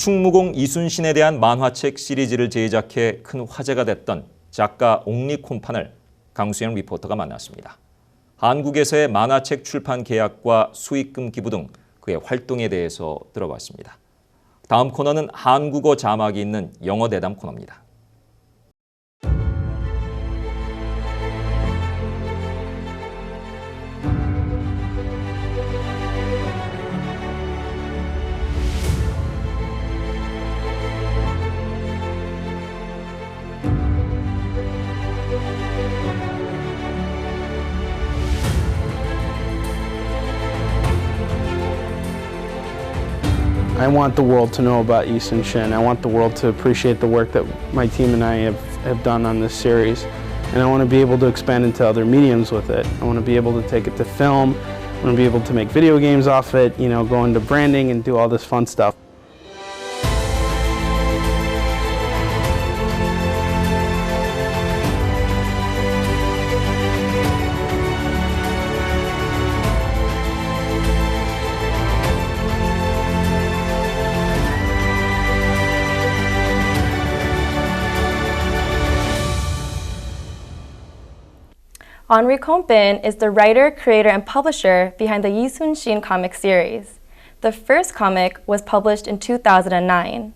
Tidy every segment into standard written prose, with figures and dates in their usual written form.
충무공 이순신에 대한 만화책 시리즈를 제작해 큰 화제가 됐던 작가 옹리 콤판을 강수영 리포터가 만났습니다. 한국에서의 만화책 출판 계약과 수익금 기부 등 그의 활동에 대해서 들어봤습니다. 다음 코너는 한국어 자막이 있는 영어 대담 코너입니다. I want the world to know about Isun-shin. I want the world to appreciate the work that my team and I have done on this series. And I want to be able to expand into other mediums with it. I want to be able to take it to film. I want to be able to make video games off it, you know, go into branding and do all this fun stuff. Onrie Kompan is the writer, creator, and publisher behind the Isun-shin comic series. The first comic was published in 2009.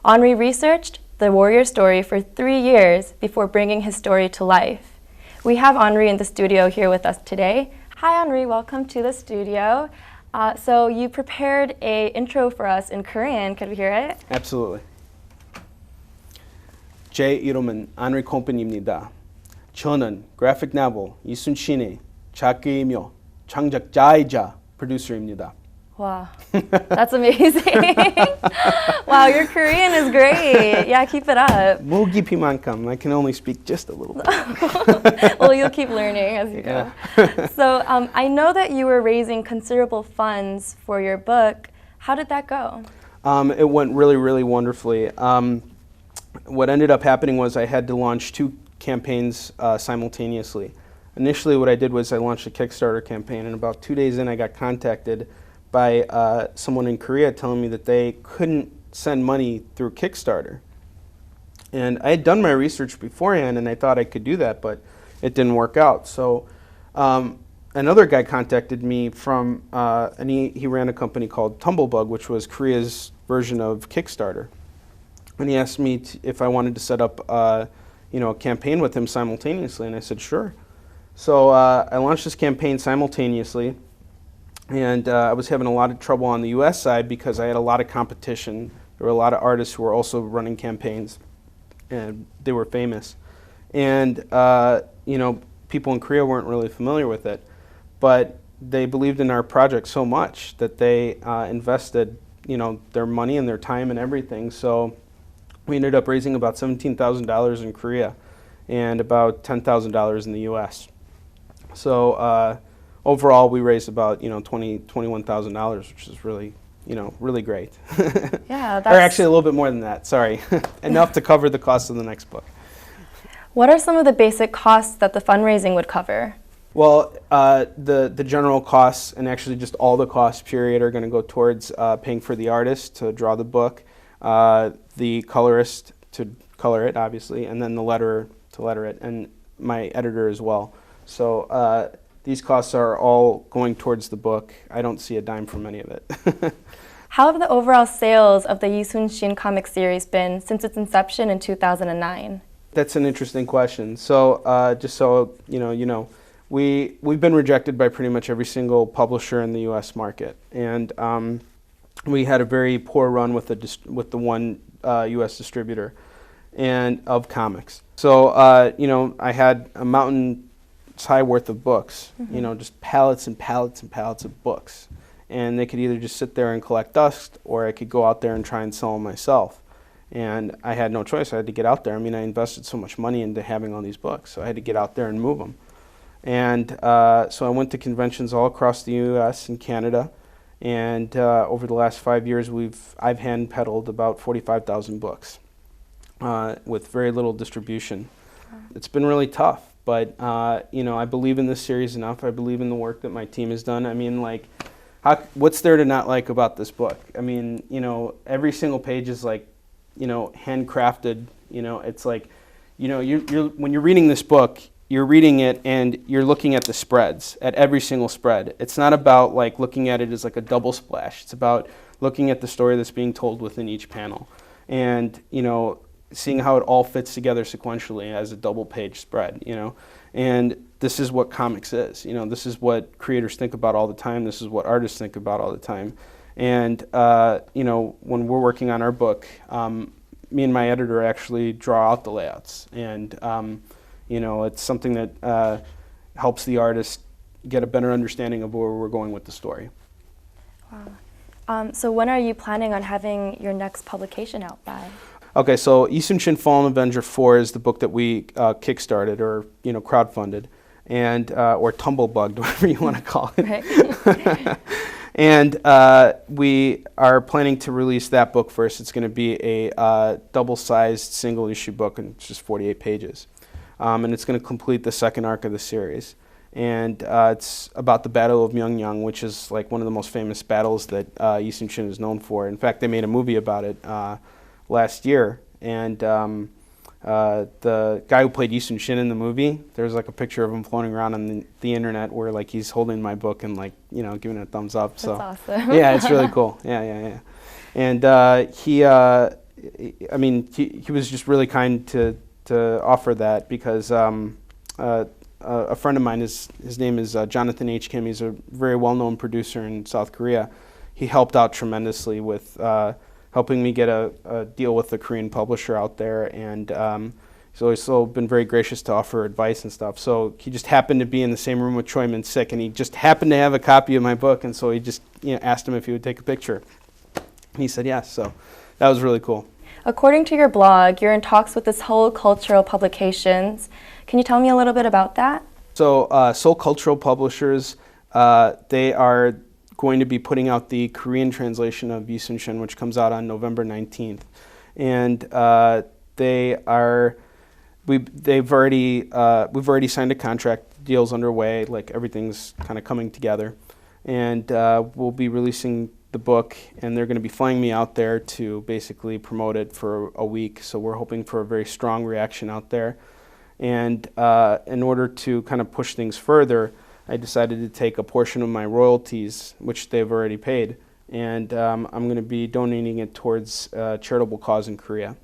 Onrie researched the warrior story for 3 years before bringing his story to life. We have Onrie in the studio here with us today. Hi Onrie, welcome to the studio. So you prepared an intro for us in Korean. Could we hear it? Absolutely. 제 이름은 Onrie Kompan입니다. 저는 그래픽 노벨 이순신의 작가이며 창작자이자 producer입니다. Wow, that's amazing. Wow, your Korean is great. Yeah, keep it up. 무기피만큼. I can only speak just a little bit. Well, you'll keep learning as you go. So I know that you were raising considerable funds for your book. How did that go? It went really, really wonderfully. What ended up happening was I had to launch 2 campaigns simultaneously. Initially what I did was I launched a Kickstarter campaign, and about 2 days in I got contacted by someone in Korea telling me that they couldn't send money through Kickstarter. And I had done my research beforehand and I thought I could do that, but it didn't work out. So another guy contacted me from, and he ran a company called Tumblebug, which was Korea's version of Kickstarter. And he asked me if I wanted to set up a campaign with him simultaneously, and I said sure. So I launched this campaign simultaneously, and I was having a lot of trouble on the US side because I had a lot of competition. There were a lot of artists who were also running campaigns, and they were famous. And people in Korea weren't really familiar with it, but they believed in our project so much that they invested their money and their time and everything. So we ended up raising about $17,000 in Korea and about $10,000 in the US. So overall we raised about $21,000, which is really really great. Yeah, or actually a little bit more than that, sorry. Enough to cover the cost of the next book. What are some of the basic costs that the fundraising would cover? Well, the general costs, and actually just all the costs period, are going to go towards paying for the artist to draw the book, the colorist to color it, obviously, and then the letterer to letter it, and my editor as well. So these costs are all going towards the book. I don't see a dime from any of it. How have the overall sales of the Isun-shin comic series been since its inception in 2009? That's an interesting question. So just so we've been rejected by pretty much every single publisher in the U.S. market, and we had a very poor run with the one U.S. distributor and of comics. So I had a mountain's high worth of books, just pallets and pallets and pallets of books, and they could either just sit there and collect dust, or I could go out there and try and sell them myself. And I had no choice. I had to get out there. I mean, I invested so much money into having all these books, so I had to get out there and move them. And so I went to conventions all across the U.S. and Canada, and over the last 5 years, I've hand peddled about 45,000 books with very little distribution. It's been really tough, but I believe in this series enough. I believe in the work that my team has done. I mean, what's there to not like about this book? I mean, you know, every single page is like, you know, handcrafted. You know, it's like, you know, when you're reading this book, you're reading it and you're looking at the spreads, at every single spread. It's not about like looking at it as like a double splash. It's about looking at the story that's being told within each panel, and you know, seeing how it all fits together sequentially as a double page spread. You know, and this is what comics is. You know, this is what creators think about all the time. This is what artists think about all the time. And you know, when we're working on our book, me and my editor actually draw out the layouts, and you know, it's something that helps the artist get a better understanding of where we're going with the story. Wow. So when are you planning on having your next publication out by? Okay, so Isun-shin Fallen Avenger 4 is the book that we kickstarted, or you know, crowdfunded, and or tumblebugged, whatever you want to call it. Right. And we are planning to release that book first. It's going to be a double-sized single-issue book, and it's just 48 pages. And it's going to complete the second arc of the series. And it's about the Battle of Myeongnang, which is like one of the most famous battles that Isun-shin is known for. In fact, they made a movie about it last year. And the guy who played Isun-shin in the movie, there's like a picture of him floating around on the internet where like he's holding my book and like, you know, giving it a thumbs up. That's so awesome. yeah, it's really cool. Yeah. And I mean, he was just really kind to offer that because a friend of mine, his name is Jonathan H. Kim. He's a very well-known producer in South Korea. He helped out tremendously with helping me get a deal with the Korean publisher out there, and he's also been very gracious to offer advice and stuff. So he just happened to be in the same room with Choi Min-sik, and he just happened to have a copy of my book, and so he just asked him if he would take a picture. And he said yes, so that was really cool. According to your blog, you're in talks with this Whole Cultural Publications. Can you tell me a little bit about that? So Seoul Cultural Publishers, they are going to be putting out the Korean translation of Isun-shin, which comes out on November 19th. And we've already signed a contract, deals underway, like everything's kind of coming together. And we'll be releasing the book, and they're going to be flying me out there to basically promote it for a week. So we're hoping for a very strong reaction out there. And in order to kind of push things further, I decided to take a portion of my royalties, which they've already paid, and I'm going to be donating it towards a charitable cause in Korea.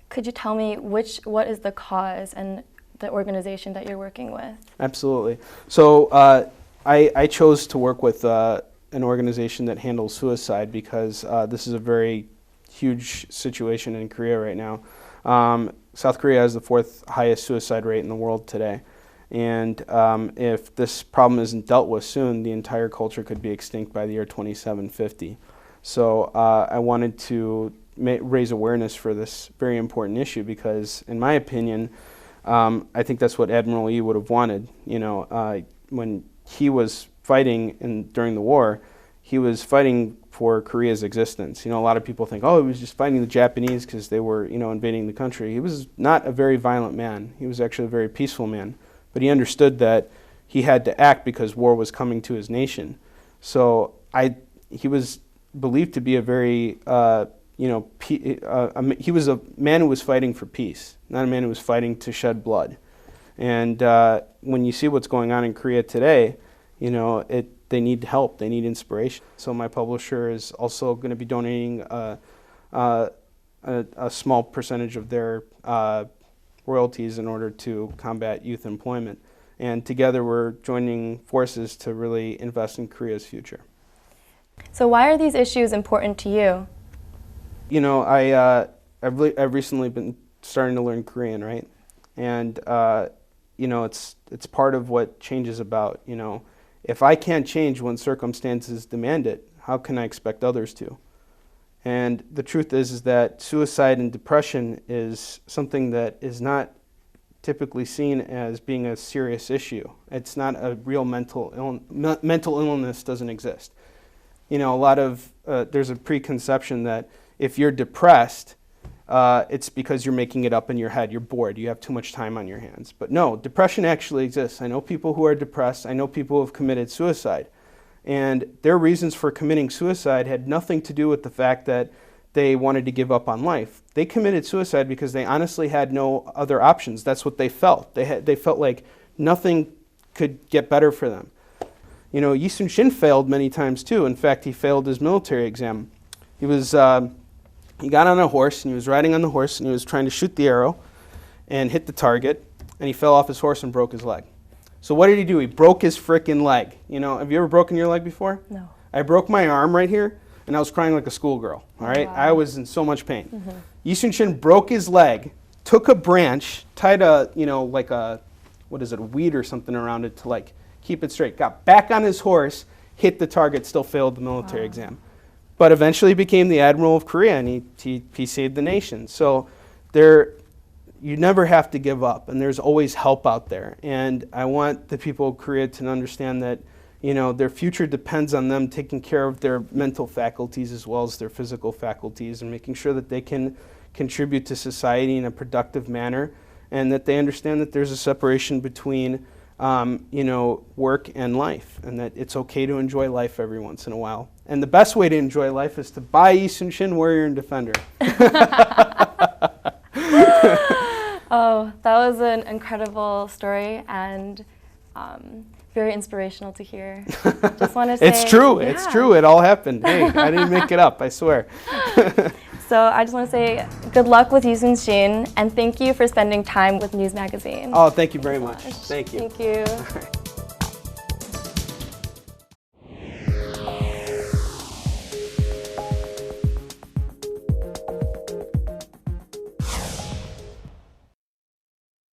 Could you tell me what is the cause and the organization that you're working with? Absolutely. So I chose to work with an organization that handles suicide because this is a very huge situation in Korea right now. South Korea has the 4th highest suicide rate in the world today. And if this problem isn't dealt with soon, the entire culture could be extinct by the year 2750. So I wanted to raise awareness for this very important issue because, in my opinion, I think that's what Admiral Yi would have wanted. You know, when he was fighting during the war, he was fighting for Korea's existence. You know, a lot of people think, oh, he was just fighting the Japanese because they were, you know, invading the country. He was not a very violent man. He was actually a very peaceful man. But he understood that he had to act because war was coming to his nation. So he was believed to be a very, he was a man who was fighting for peace, not a man who was fighting to shed blood. And when you see what's going on in Korea today, you know, they need help, they need inspiration. So my publisher is also going to be donating a small percentage of their royalties in order to combat youth employment. And together we're joining forces to really invest in Korea's future. So why are these issues important to you? You know, I've recently been starting to learn Korean, right? And you know, it's part of what change is about. You know, if I can't change when circumstances demand it, how can I expect others to? And the truth is that suicide and depression is something that is not typically seen as being a serious issue. It's not a real mental illness doesn't exist. You know, there's a preconception that if you're depressed, it's because you're making it up in your head. You're bored. You have too much time on your hands. But no, depression actually exists. I know people who are depressed. I know people who have committed suicide. And their reasons for committing suicide had nothing to do with the fact that they wanted to give up on life. They committed suicide because they honestly had no other options. That's what they felt. They felt like nothing could get better for them. You know, Yi Sun-shin failed many times too. In fact, he failed his military exam. He got on a horse, and he was riding on the horse, and he was trying to shoot the arrow and hit the target, and he fell off his horse and broke his leg. So what did he do? He broke his frickin' leg. You know, have you ever broken your leg before? No. I broke my arm right here, and I was crying like a schoolgirl, all right? Wow. I was in so much pain. Yi Sun-shin broke his leg, took a branch, tied a, you know, like a, what is it, a weed or something around it to like keep it straight, got back on his horse, hit the target, still failed the military exam. But eventually became the Admiral of Korea, and he saved the nation. So you never have to give up, and there's always help out there. And I want the people of Korea to understand that, you know, their future depends on them taking care of their mental faculties as well as their physical faculties, and making sure that they can contribute to society in a productive manner, and that they understand that there's a separation between you know, work and life, and that it's okay to enjoy life every once in a while. And the best way to enjoy life is to buy Yi Sun-shin Warrior and Defender. Oh, that was an incredible story, and very inspirational to hear. Just want to say It's true. yeah. It's true. It all happened. Hey, I didn't make it up. I swear. So I just want to say good luck with Yi Sun-shin, and thank you for spending time with News Magazine. Oh, thank you very much. Thank you. Thank you.